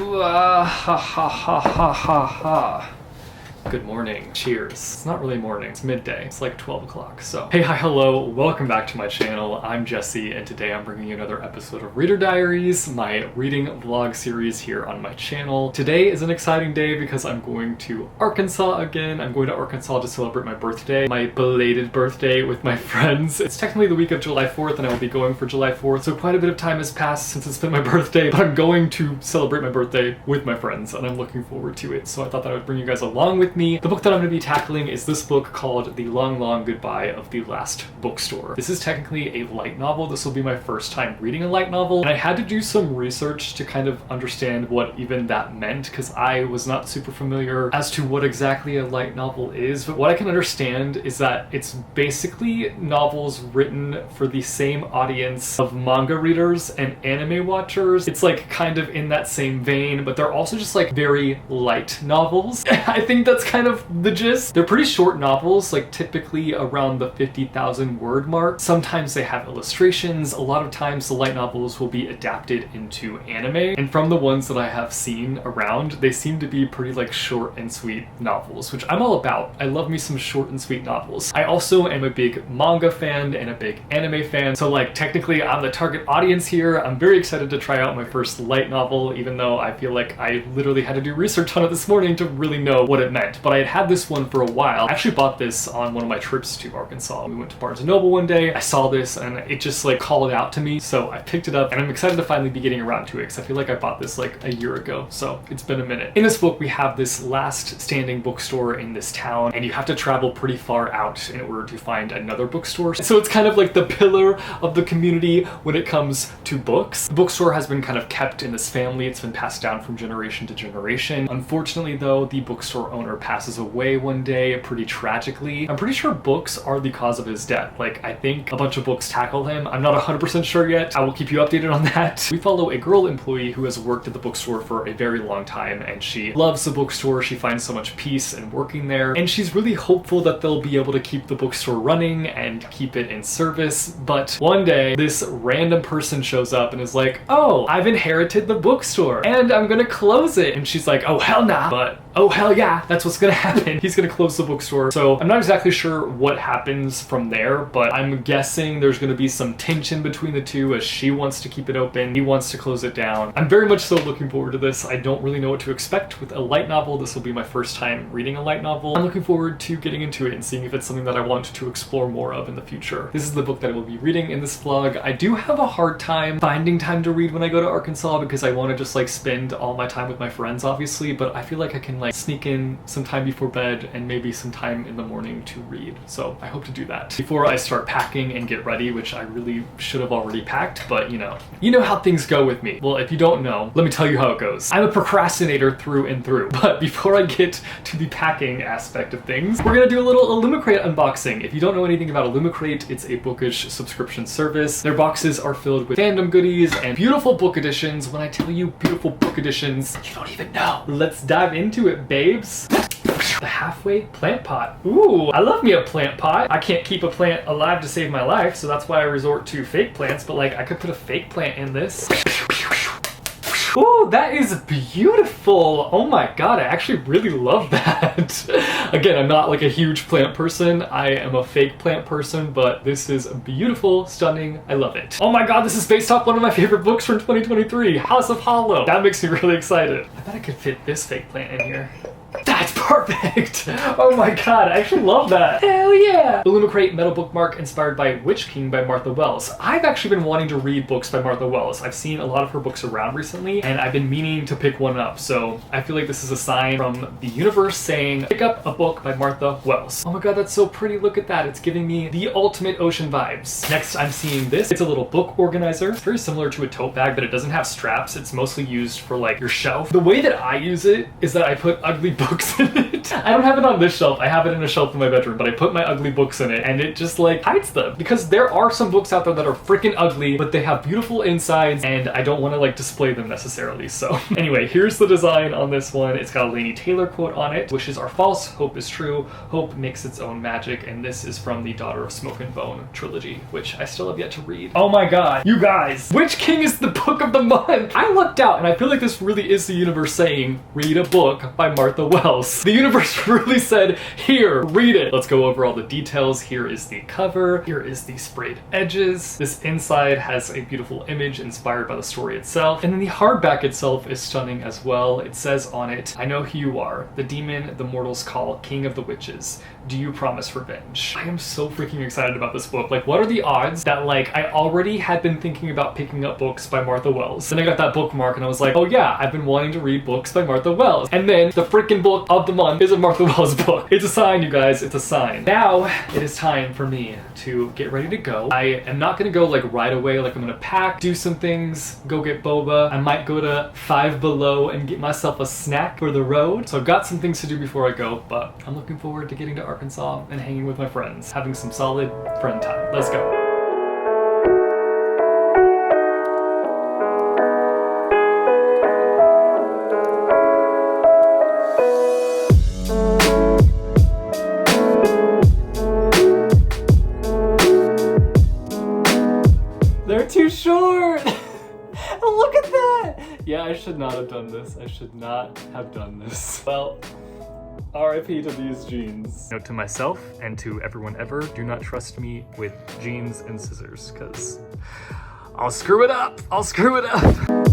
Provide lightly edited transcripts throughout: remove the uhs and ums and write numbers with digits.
Ha ha ha ha ha ha. Good morning. Cheers. It's not really morning, it's midday. It's like 12 o'clock, so. Hey, hi, hello, welcome back to my channel. I'm Jesse, and today I'm bringing you another episode of Reader Diaries, my reading vlog series here on my channel. Today is an exciting day because I'm going to Arkansas again. I'm going to Arkansas to celebrate my birthday, my belated birthday with my friends. It's technically the week of July 4th, and I will be going for July 4th, so quite a bit of time has passed since it's been my birthday, but I'm going to celebrate my birthday with my friends, and I'm looking forward to it. So I thought that I would bring you guys along with me. The book that I'm going to be tackling is this book called The Long, Long Goodbye of the Last Bookstore. This is technically a light novel. This will be my first time reading a light novel, and I had to do some research to kind of understand what even that meant, because I was not super familiar as to what exactly a light novel is. But what I can understand is that it's basically novels written for the same audience of manga readers and anime watchers. It's like kind of in that same vein, but they're also just like very light novels. I think that's kind of the gist. They're pretty short novels, like typically around the 50,000 word mark. Sometimes they have illustrations. A lot of times the light novels will be adapted into anime, and from the ones that I have seen around, they seem to be pretty like short and sweet novels, which I'm all about. I love me some short and sweet novels. I also am a big manga fan and a big anime fan, so like technically I'm the target audience here. I'm very excited to try out my first light novel, even though I feel like I literally had to do research on it this morning to really know what it meant. But I had this one for a while. I actually bought this on one of my trips to Arkansas. We went to Barnes & Noble one day, I saw this, and it just like called out to me, so I picked it up, and I'm excited to finally be getting around to it, because I feel like I bought this like a year ago, so it's been a minute. In this book, we have this last standing bookstore in this town, and you have to travel pretty far out in order to find another bookstore. So it's kind of like the pillar of the community when it comes to books. The bookstore has been kind of kept in this family. It's been passed down from generation to generation. Unfortunately, though, the bookstore owner passes away one day pretty tragically. I'm pretty sure books are the cause of his death. Like, I think a bunch of books tackle him. I'm not 100% sure yet. I will keep you updated on that. We follow a girl employee who has worked at the bookstore for a very long time, and she loves the bookstore. She finds so much peace in working there, and she's really hopeful that they'll be able to keep the bookstore running and keep it in service. But one day, this random person shows up and is like, "Oh, I've inherited the bookstore, and I'm gonna close it." And she's like, "Oh, hell nah." But oh, hell yeah, that's what's gonna happen. He's gonna close the bookstore. So I'm not exactly sure what happens from there, but I'm guessing there's gonna be some tension between the two, as she wants to keep it open, he wants to close it down. I'm very much so looking forward to this. I don't really know what to expect with a light novel. This will be my first time reading a light novel. I'm looking forward to getting into it and seeing if it's something that I want to explore more of in the future. This is the book that I will be reading in this vlog. I do have a hard time finding time to read when I go to Arkansas, because I want to just like spend all my time with my friends, obviously, but I feel like I can like sneak in some time before bed and maybe some time in the morning to read. So I hope to do that before I start packing and get ready, which I really should have already packed, but you know how things go with me. Well, if you don't know, let me tell you how it goes. I'm a procrastinator through and through, but before I get to the packing aspect of things, we're gonna do a little Illumicrate unboxing. If you don't know anything about Illumicrate, it's a bookish subscription service. Their boxes are filled with fandom goodies and beautiful book editions. When I tell you beautiful book editions, you don't even know. Let's dive into it, babes. The halfway plant pot. Ooh, I love me a plant pot. I can't keep a plant alive to save my life, so that's why I resort to fake plants, but like I could put a fake plant in this. Ooh, that is beautiful. Oh my god, I actually really love that. Again, I'm not like a huge plant person. I am a fake plant person, but this is beautiful, stunning. I love it. Oh my god, this is based off one of my favorite books from 2023, House of Hollow. That makes me really excited. I bet I could fit this fake plant in here. That's perfect! Oh my god, I actually love that. Hell yeah! Illumicrate Metal Bookmark inspired by Witch King by Martha Wells. I've actually been wanting to read books by Martha Wells. I've seen a lot of her books around recently, and I've been meaning to pick one up, so I feel like this is a sign from the universe saying, pick up a book by Martha Wells. Oh my god, that's so pretty. Look at that. It's giving me the ultimate ocean vibes. Next, I'm seeing this. It's a little book organizer. It's very similar to a tote bag, but it doesn't have straps. It's mostly used for like your shelf. The way that I use it is that I put ugly books in it. I don't have it on this shelf. I have it in a shelf in my bedroom, but I put my ugly books in it and it just like hides them, because there are some books out there that are freaking ugly, but they have beautiful insides and I don't want to like display them necessarily. So anyway, here's the design on this one. It's got a Laini Taylor quote on it. Wishes are false, hope is true, hope makes its own magic. And this is from the Daughter of Smoke and Bone trilogy, which I still have yet to read. Oh my god, you guys, which king is the book of the month? I lucked out, and I feel like this really is the universe saying, read a book by Martha Wells. The universe really said, here, read it. Let's go over all the details. Here is the cover. Here is the sprayed edges. This inside has a beautiful image inspired by the story itself. And then the hardback itself is stunning as well. It says on it, I know who you are, the demon the mortals call King of the Witches. Do you promise revenge? I am so freaking excited about this book. Like, what are the odds that like I already had been thinking about picking up books by Martha Wells. Then I got that bookmark and I was like, oh yeah, I've been wanting to read books by Martha Wells. And then the freaking book of the month is a Martha Wells book. It's a sign, you guys, it's a sign. Now it is time for me to get ready to go. I am not gonna go like right away. Like, I'm gonna pack, do some things, go get boba. I might go to Five Below and get myself a snack for the road. So I've got some things to do before I go, but I'm looking forward to getting to Arkansas and hanging with my friends, having some solid friend time. Let's go. They're too short! Look at that! Yeah, I should not have done this. I should not have done this. Well, RIP to these jeans. Note to myself and to everyone ever, do not trust me with jeans and scissors, because I'll screw it up. I'll screw it up.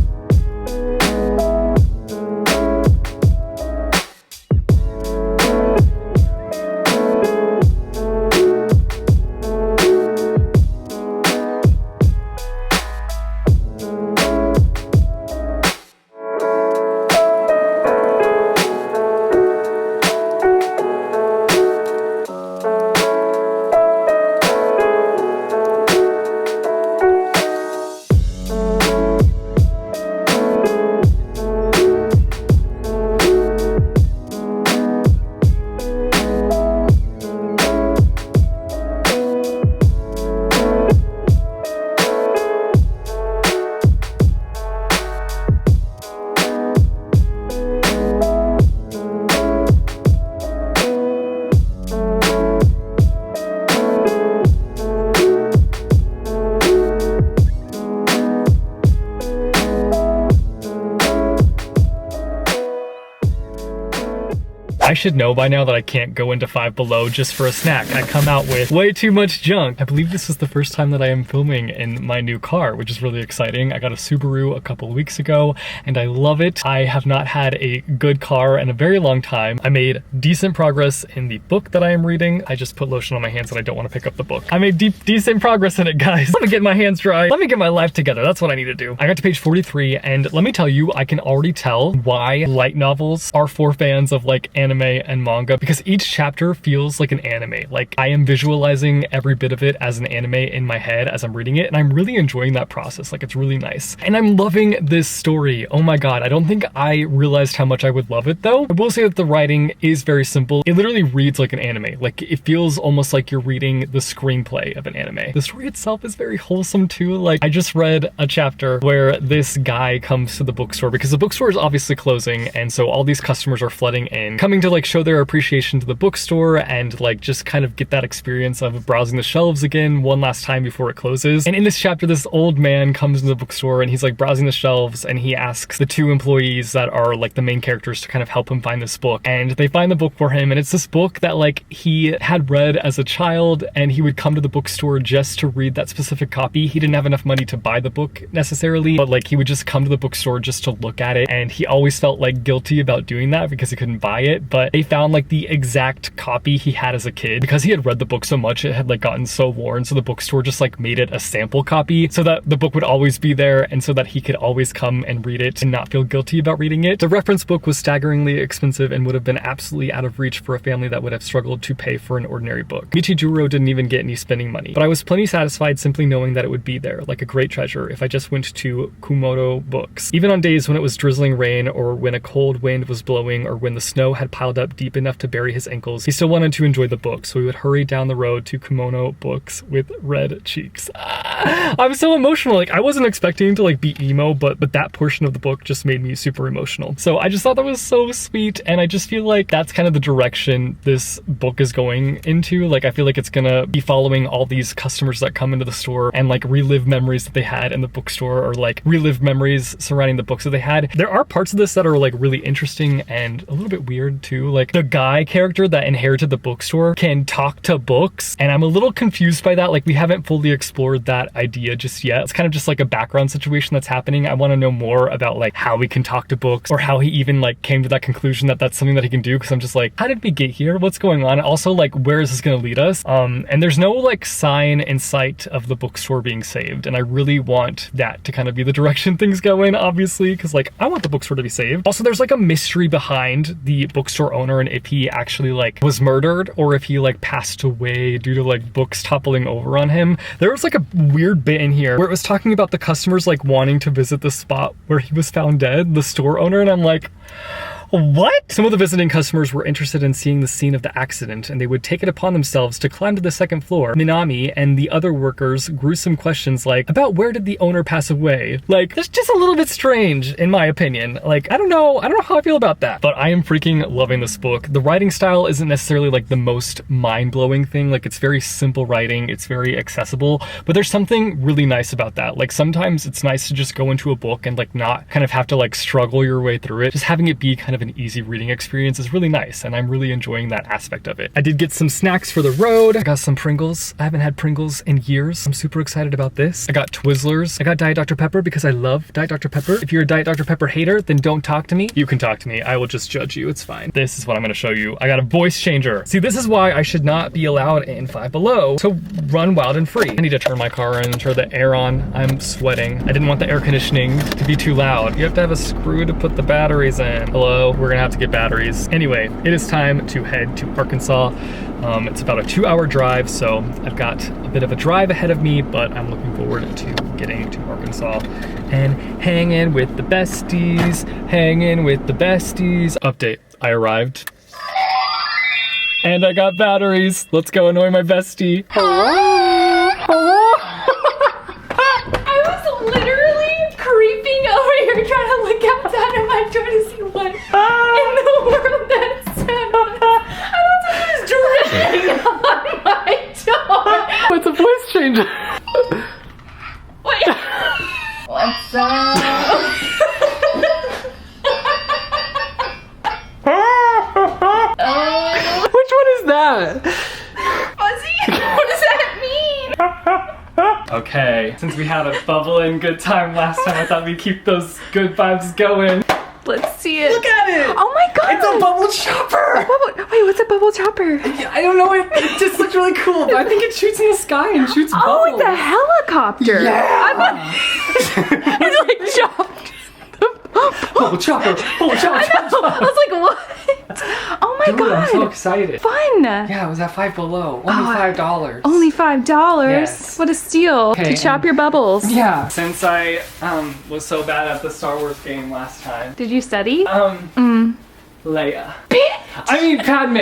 I should know by now that I can't go into Five Below just for a snack. I come out with way too much junk. I believe this is the first time that I am filming in my new car, which is really exciting. I got a Subaru a couple of weeks ago and I love it. I have not had a good car in a very long time. I made decent progress in the book that I am reading. I just put lotion on my hands and I don't want to pick up the book. I made decent progress in it, guys. Let me get my hands dry. Let me get my life together. That's what I need to do. I got to page 43 and let me tell you, I can already tell why light novels are for fans of like anime and manga, because each chapter feels like an anime. Like, I am visualizing every bit of it as an anime in my head as I'm reading it, and I'm really enjoying that process. Like, it's really nice. And I'm loving this story. Oh my god, I don't think I realized how much I would love it though. I will say that the writing is very simple. It literally reads like an anime. Like, it feels almost like you're reading the screenplay of an anime. The story itself is very wholesome too. Like, I just read a chapter where this guy comes to the bookstore because the bookstore is obviously closing, and so all these customers are flooding in, coming to like show their appreciation to the bookstore and like just kind of get that experience of browsing the shelves again one last time before it closes. And in this chapter, this old man comes into the bookstore and he's like browsing the shelves, and he asks the two employees that are like the main characters to kind of help him find this book, and they find the book for him. And it's this book that like he had read as a child, and he would come to the bookstore just to read that specific copy. He didn't have enough money to buy the book necessarily, but like he would just come to the bookstore just to look at it, and he always felt like guilty about doing that because he couldn't buy it. But they found like the exact copy he had as a kid. Because he had read the book so much, it had like gotten so worn, so the bookstore just like made it a sample copy so that the book would always be there, and so that he could always come and read it and not feel guilty about reading it. The reference book was staggeringly expensive and would have been absolutely out of reach for a family that would have struggled to pay for an ordinary book. Michijuro didn't even get any spending money, but I was plenty satisfied simply knowing that it would be there, like a great treasure, if I just went to Kumoto Books. Even on days when it was drizzling rain, or when a cold wind was blowing, or when the snow had piled piled up deep enough to bury his ankles, he still wanted to enjoy the book, so he would hurry down the road to Kimono Books with red cheeks. I'm so emotional. Like, I wasn't expecting to like be emo, but that portion of the book just made me super emotional. So I just thought that was so sweet, and I just feel like that's kind of the direction this book is going into. Like, I feel like it's gonna be following all these customers that come into the store and like relive memories that they had in the bookstore, or like relive memories surrounding the books that they had. There are parts of this that are like really interesting and a little bit weird too. Like, the guy character that inherited the bookstore can talk to books, and I'm a little confused by that. Like, we haven't fully explored that idea just yet. It's kind of just like a background situation that's happening. I want to know more about like how he can talk to books, or how he even like came to that conclusion that that's something that he can do, because I'm just like, how did we get here? What's going on? Also, like, where is this going to lead us? And there's no like sign in sight of the bookstore being saved, and I really want that to kind of be the direction things go in, obviously, because like I want the bookstore to be saved. Also, there's like a mystery behind the bookstore owner, and if he actually like was murdered, or if he like passed away due to like books toppling over on him. There was like a weird bit in here where it was talking about the customers like wanting to visit the spot where he was found dead, the store owner, and I'm like, what? Some of the visiting customers were interested in seeing the scene of the accident, and they would take it upon themselves to climb to the second floor. Minami and the other workers gruesome questions like, about where did the owner pass away? Like, that's just a little bit strange, in my opinion. Like, I don't know how I feel about that, but I am freaking loving this book. The writing style isn't necessarily like the most mind-blowing thing. Like, it's very simple writing, it's very accessible, but there's something really nice about that. Like, sometimes it's nice to just go into a book and like not kind of have to like struggle your way through it. Just having it be kind of an easy reading experience is really nice, and I'm really enjoying that aspect of it. I did get some snacks for the road. I got some Pringles. I haven't had Pringles in years. I'm super excited about this. I got Twizzlers. I got Diet Dr. Pepper because I love Diet Dr. Pepper. If you're a Diet Dr. Pepper hater, then don't talk to me. You can talk to me. I will just judge you. It's fine. This is what I'm going to show you. I got a voice changer. See, this is why I should not be allowed in Five Below to run wild and free. I need to turn my car on and turn the air on. I'm sweating. I didn't want the air conditioning to be too loud. You have to have a screw to put the batteries in. Hello? We're gonna have to get batteries. Anyway, it is time to head to Arkansas. It's about a 2-hour drive, so I've got a bit of a drive ahead of me, but I'm looking forward to getting to Arkansas and hanging with the besties, Update, I arrived. And I got batteries. Let's go annoy my bestie. Hello? Hello? I was literally creeping over here trying to look outside of my door to see what in the world that sound was. I was just dripping on my door. What's a voice changer? Wait. What's up? Which one is that? Fuzzy? What does that mean? Okay, since we had a bubbling good time last time, I thought we'd keep those good vibes going. Let's see it. Look at it! Oh my god! It's a bubble chopper! Wait, what's a bubble chopper? I don't know, it just looks really cool, but I think it shoots in the sky and shoots bubbles. Oh, like the helicopter! Yeah! It's like chopped. Bubble chopper! Bubble chopper! I was like, what? Oh my Dude, god! I'm so excited. Fun! Yeah, it was at Five Below. Only $5. Only $5? Yes. What a steal. Okay, To chop your bubbles. Yeah. Since I was so bad at the Star Wars game last time. Did you study? Leia. I mean, Padme.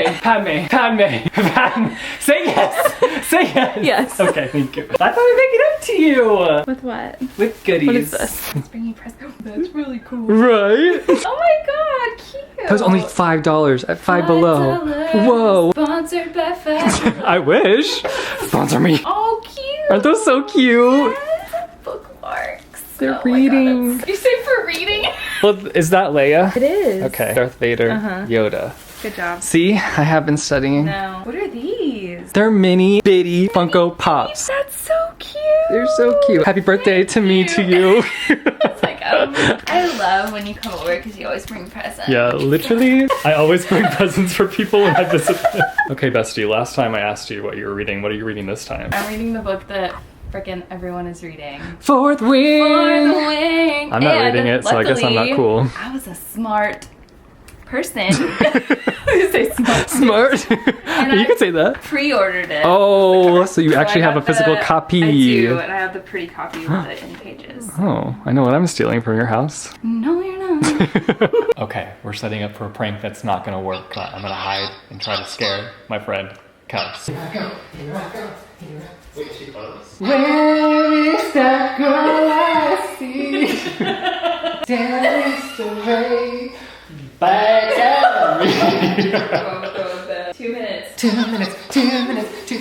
Say yes. Say yes. Yes. Okay, thank you. I thought I'd make it up to you. With what? With goodies. What is this? It's bringing presents. That's really cool. Right? Oh my god, cute. That was only $5 at Five Below. Whoa. Sponsored by Five. I wish. Sponsor me. Oh, cute. Aren't those so cute? Yes. Bookmarks. They're Oh my reading. God, you say for reading? Well, is that Leia? It is. Okay. Darth Vader, Yoda. Good job. See, I have been studying. No. What are these? They're mini bitty Funko Pops. That's so cute. They're so cute. Happy birthday to me, to you. It's like, I love when you come over because you always bring presents. Yeah, literally. I always bring presents for people when I visit them. Okay, bestie, last time I asked you what you were reading. What are you reading this time? I'm reading the book that frickin' everyone is reading. Fourth Wing! Fourth Wing! I'm not reading it, so I guess I'm not cool. I was a smart person. I say smart. Smart? And You could say that. Pre-ordered it. Oh, so you So actually I have a got physical the- copy. I do, and I have the pretty copy with the in pages. Oh, I know what I'm stealing from your house. No, you're not. Okay, we're setting up for a prank that's not gonna work, but I'm gonna hide and try to scare my friend Cubs. Here I go, here I go, here I go. Wait, she close. Where is that girl I see? Dance away back at me. 2 minutes. 2 minutes, 2 minutes, 2.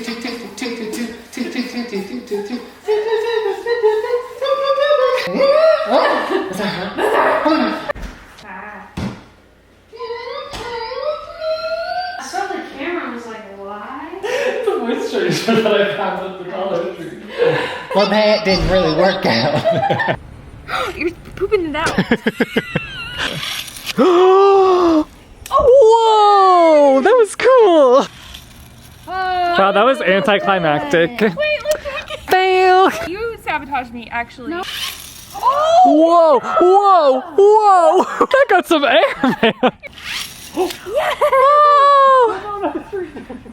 Oh, is that her? I saw the camera and was like, why? It's a voice changer that I found at the Dollar Tree. Well, that didn't really work out. You're pooping it out. Whoa, that was cool. Wow, that was anticlimactic. Wait, look back. Fail. You sabotaged me, actually. No. Whoa, whoa, whoa. That got some air, man. Yeah. Oh.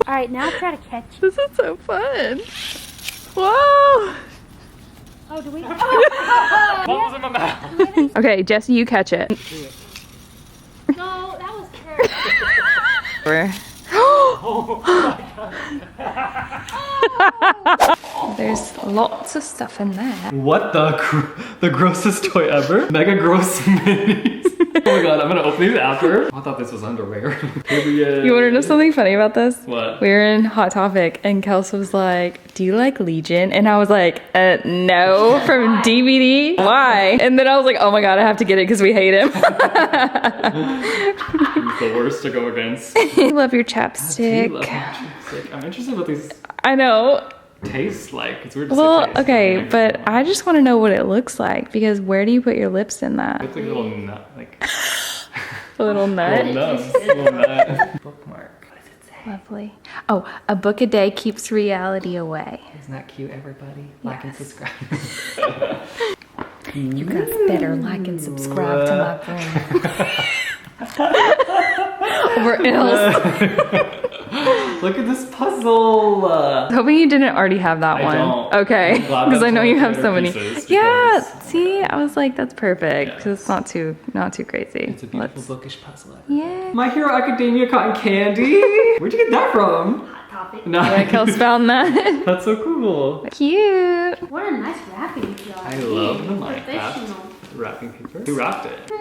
Alright, now try to catch it. This is so fun. Whoa. Oh, do we? What was in my mouth? Okay, Jesse, you catch it. No, that was terrible. Oh my God. There's lots of stuff in there. What the grossest toy ever? Mega gross minis. Oh my God, I'm gonna open these after. I thought this was underwear. Period. You wanna know something funny about this? What? We were in Hot Topic and Kels was like, do you like Legion? And I was like, no, from DVD. Why? And then I was like, oh my God, I have to get it because we hate him. He's the worst to go against. I love your chapstick. I love chapstick. I'm interested in what these I know. taste like. It's weird to say Well, taste. okay, but I just want to know what it looks like because where do you put your lips in that? It's like a little nut, like A little nut? little nut. Bookmark. What does it say? Lovely. Oh, a book a day keeps reality away. Isn't that cute, everybody? Like and subscribe. You guys better like and subscribe to my brain. Or else. Look at this puzzle. Hoping you didn't already have that I one. don't. Okay, I'm glad because I that's know one you of the have so better many. pieces Yeah, because- see, I was like, that's perfect because Yes. it's not too crazy. It's a beautiful bookish puzzle. Yeah. My Hero Academia cotton candy. Where'd you get that from? Hot Topic. No, Yeah, Kels found that. that's so cool. Cute. What a nice wrapping job. I love the Minecraft Professional. wrapping paper. Who wrapped it?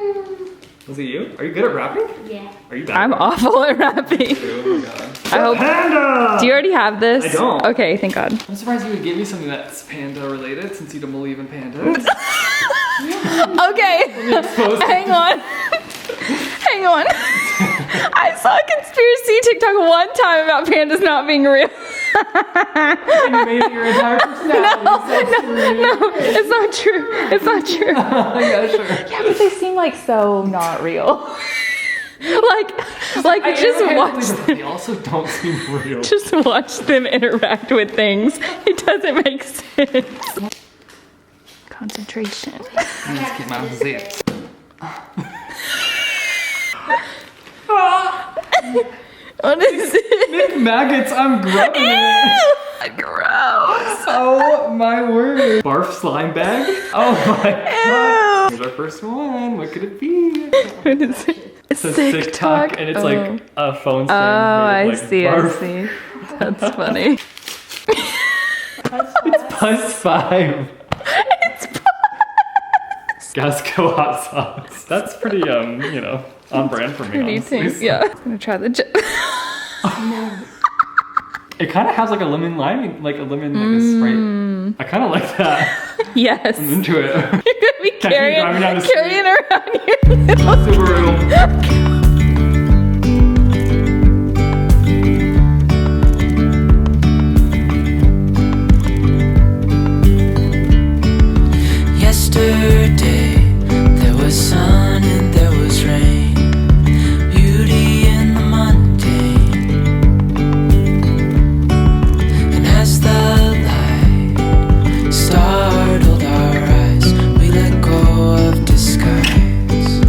Was it you? Are you good at wrapping? Yeah. Are you bad? I'm awful at wrapping. Oh my God. I hope. Panda! Do you already have this? I don't. Okay, thank God. I'm surprised you would give me something that's panda related since you don't believe in pandas. Okay. Exposed. Hang on. Hang on. I saw a conspiracy TikTok one time about pandas not being real. And you made it your entire personality. No, it's not true. It's not true. Yeah, sure. Yeah, but they seem like so not real. like just watch them. They also don't seem real. just watch them interact with things. It doesn't make sense. Concentration. Let's get my zips. What is it? Nick maggots, I'm grubbing it. Gross. Oh my word. Barf slime bag? Oh my God. Here's our first one. What could it be? What is it? It's a sick talk, and it's like a phone stand. Oh, made I of, like, see, barf. I see. That's funny. It's plus 5. It's Gasco hot sauce. That's pretty, you know, on brand for me. pretty honestly. tasty. Yeah. I'm gonna try the chip. It kind of has like a lemon lime, like a lemon, like a Sprite. I kind of like that. Yes. I'm into it. You're gonna be Catch me driving down the carrying around your little Subaru. Yesterday, there was sun and there was rain, beauty in the mundane. And as the light startled our eyes, we let go of disguise.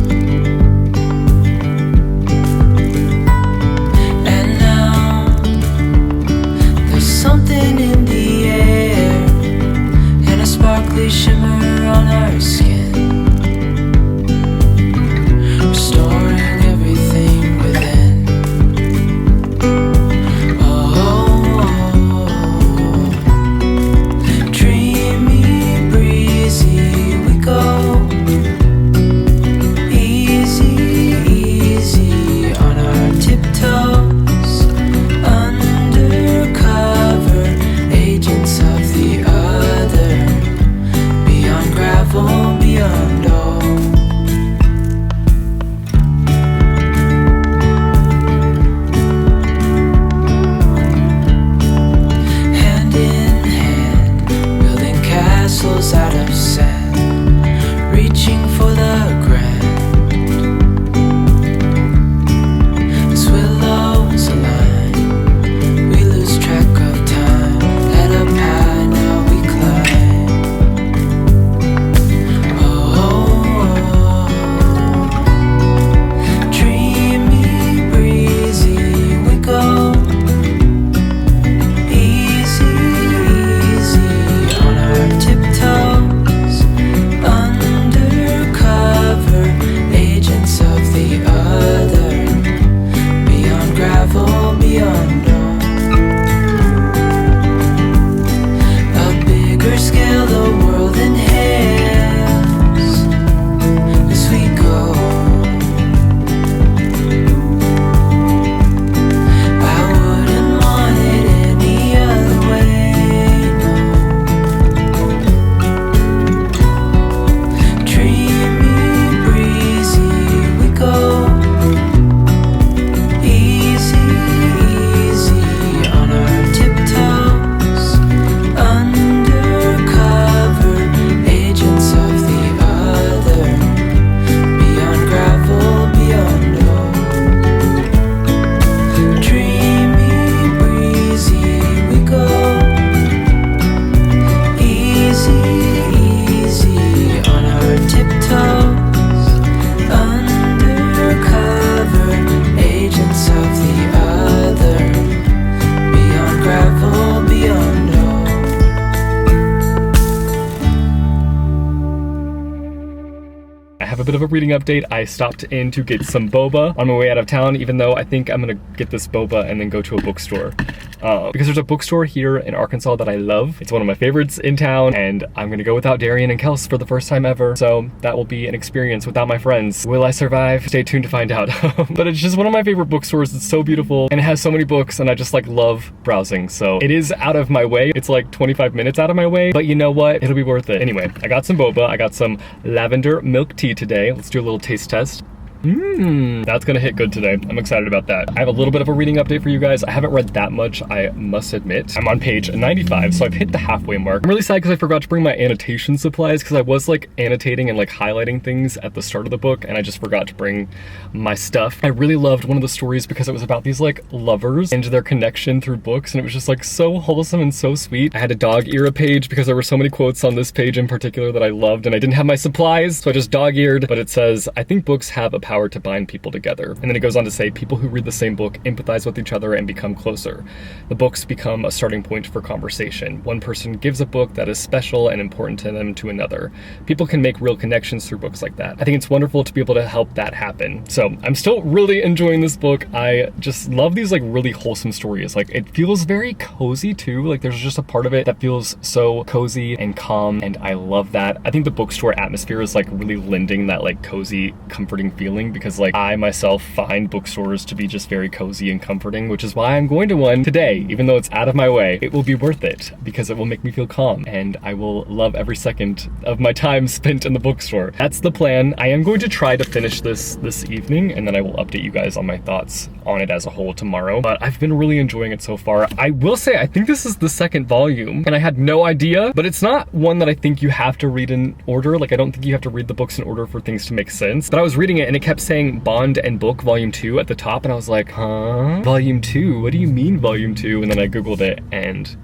bit of a reading update. I stopped in to get some boba on my way out of town, even though I think I'm gonna get this boba and then go to a bookstore. Because there's a bookstore here in Arkansas that I love. It's one of my favorites in town, and I'm gonna go without Darian and Kels for the first time ever, so that will be an experience without my friends. Will I survive? Stay tuned to find out. But it's just one of my favorite bookstores. It's so beautiful, and it has so many books, and I just like love browsing. So it is out of my way. It's like 25 minutes out of my way, but you know what? It'll be worth it. Anyway, I got some boba. I got some lavender milk tea today. Let's do a little taste test. That's gonna hit good today. I'm excited about that. I have a little bit of a reading update for you guys. I haven't read that much, I must admit. I'm on page 95, so I've hit the halfway mark. I'm really sad because I forgot to bring my annotation supplies because I was like annotating and like highlighting things at the start of the book, and I just forgot to bring my stuff. I really loved one of the stories because it was about these like lovers and their connection through books, and it was just like so wholesome and so sweet. I had a dog ear page because there were so many quotes on this page in particular that I loved, and I didn't have my supplies, so I just dog-eared. But it says, I think books have a power to bind people together. And then it goes on to say, people who read the same book empathize with each other and become closer. The books become a starting point for conversation. One person gives a book that is special and important to them to another. People can make real connections through books like that. I think it's wonderful to be able to help that happen. So I'm still really enjoying this book. I just love these like really wholesome stories. Like it feels very cozy too. Like there's just a part of it that feels so cozy and calm, and I love that. I think the bookstore atmosphere is like really lending that like cozy, comforting feeling, because like I myself find bookstores to be just very cozy and comforting, which is why I'm going to one today. Even though it's out of my way, it will be worth it because it will make me feel calm, and I will love every second of my time spent in the bookstore. That's the plan. I am going to try to finish this evening, and then I will update you guys on my thoughts on it as a whole tomorrow. But I've been really enjoying it so far. I will say, I think this is the second volume, and I had no idea, but it's not one that I think you have to read in order. Like I don't think you have to read the books in order for things to make sense. But I was reading it and it kept saying Bond and Book Volume 2 at the top, and I was like, huh? Volume 2? What do you mean Volume 2? And then I googled it and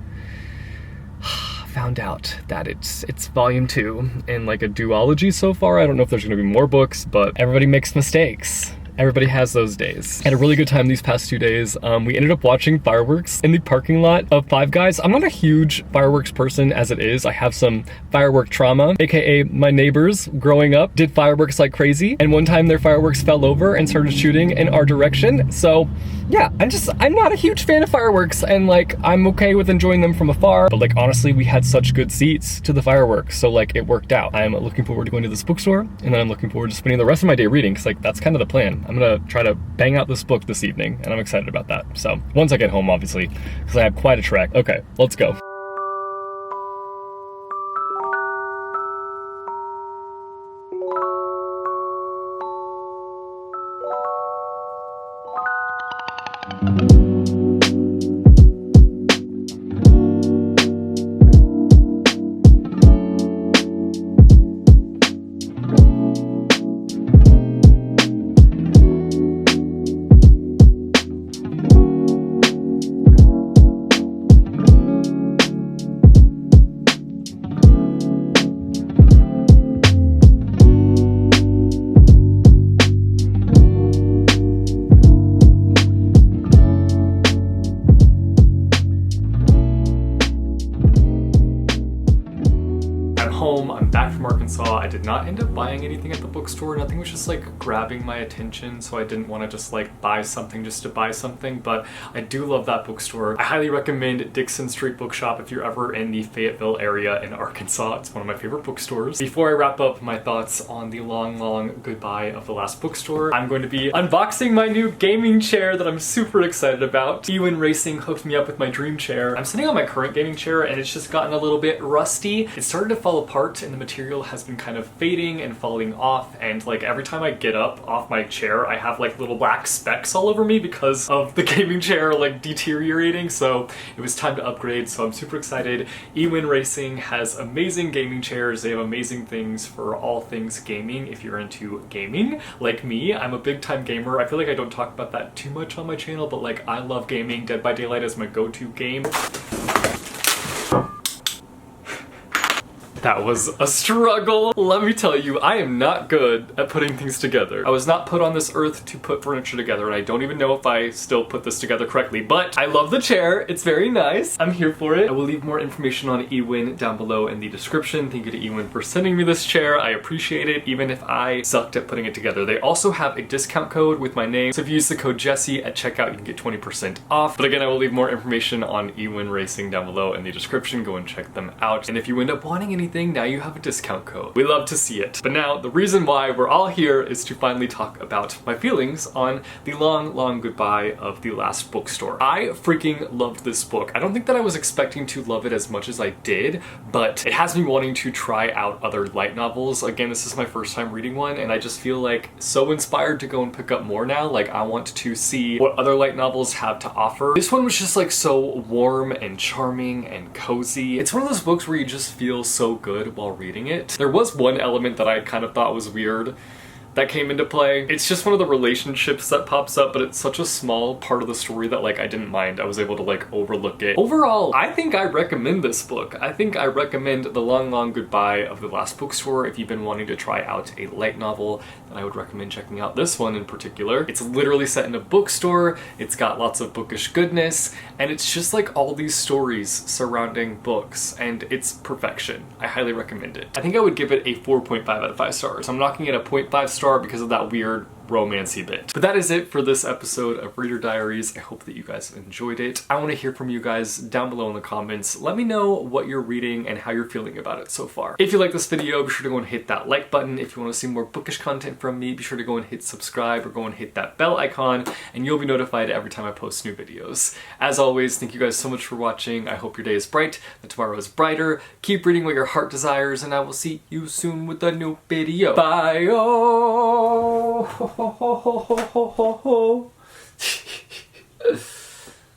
found out that it's Volume 2 in like a duology so far. I don't know if there's gonna be more books, but everybody makes mistakes. Everybody has those days. I had a really good time these past 2 days. We ended up watching fireworks in the parking lot of Five Guys. I'm not a huge fireworks person as it is. I have some firework trauma, aka my neighbors growing up did fireworks like crazy, and one time their fireworks fell over and started shooting in our direction. So yeah, I'm not a huge fan of fireworks, and like I'm okay with enjoying them from afar, but like honestly we had such good seats to the fireworks, so like it worked out. I'm looking forward to going to this bookstore, and then I'm looking forward to spending the rest of my day reading, because like that's kind of the plan. I'm gonna try to bang out this book this evening, and I'm excited about that. So once I get home, obviously, because I have quite a trek. Okay, let's go. I'm back from Arkansas. I did not end up buying anything at the bookstore. Nothing was just like grabbing my attention, so I didn't want to just like buy something just to buy something, but I do love that bookstore. I highly recommend Dixon Street Bookshop if you're ever in the Fayetteville area in Arkansas. It's one of my favorite bookstores. Before I wrap up my thoughts on the long goodbye of the last bookstore, I'm going to be unboxing my new gaming chair that I'm super excited about. Ewan Racing hooked me up with my dream chair. I'm sitting on my current gaming chair and it's just gotten a little bit rusty. It started to fall apart and the material has been kind of fading and falling off, and like every time I get up off my chair I have like little black specks all over me because of the gaming chair like deteriorating. So it was time to upgrade, so I'm super excited. Ewan Racing has amazing gaming chairs. They have amazing things for all things gaming. If you're into gaming like me, I'm a big time gamer. I feel like I don't talk about that too much on my channel, but like I love gaming. Dead by Daylight is my go-to game. That was a struggle. Let me tell you, I am not good at putting things together. I was not put on this earth to put furniture together, and I don't even know if I still put this together correctly, but I love the chair. It's very nice. I'm here for it. I will leave more information on Ewin down below in the description. Thank you to Ewin for sending me this chair. I appreciate it, even if I sucked at putting it together. They also have a discount code with my name, so if you use the code Jesse at checkout, you can get 20% off. But again, I will leave more information on Ewin Racing down below in the description. Go and check them out. And if you end up wanting anything, now you have a discount code. We love to see it. But now, the reason why we're all here is to finally talk about my feelings on the long, long goodbye of The Last Bookstore. I freaking loved this book. I don't think that I was expecting to love it as much as I did, but it has me wanting to try out other light novels. Again, this is my first time reading one, and I just feel like so inspired to go and pick up more now. Like, I want to see what other light novels have to offer. This one was just like so warm and charming and cozy. It's one of those books where you just feel so good while reading it. There was one element that I kind of thought was weird that came into play. It's just one of the relationships that pops up, but it's such a small part of the story that like I didn't mind. I was able to like overlook it. Overall, I think I recommend this book. I think I recommend The Long, Long Goodbye of The Last Bookstore. If you've been wanting to try out a light novel, then I would recommend checking out this one in particular. It's literally set in a bookstore. It's got lots of bookish goodness, and it's just like all these stories surrounding books, and it's perfection. I highly recommend it. I think I would give it a 4.5 out of 5 stars. I'm knocking it a 0.5 star because of that weird romancy bit. But that is it for this episode of Reader Diaries. I hope that you guys enjoyed it. I want to hear from you guys down below in the comments. Let me know what you're reading and how you're feeling about it so far. If you like this video, be sure to go and hit that like button. If you want to see more bookish content from me, be sure to go and hit subscribe or go and hit that bell icon, and you'll be notified every time I post new videos. As always, thank you guys so much for watching. I hope your day is bright, that tomorrow is brighter. Keep reading what your heart desires, and I will see you soon with a new video. Bye! Oh.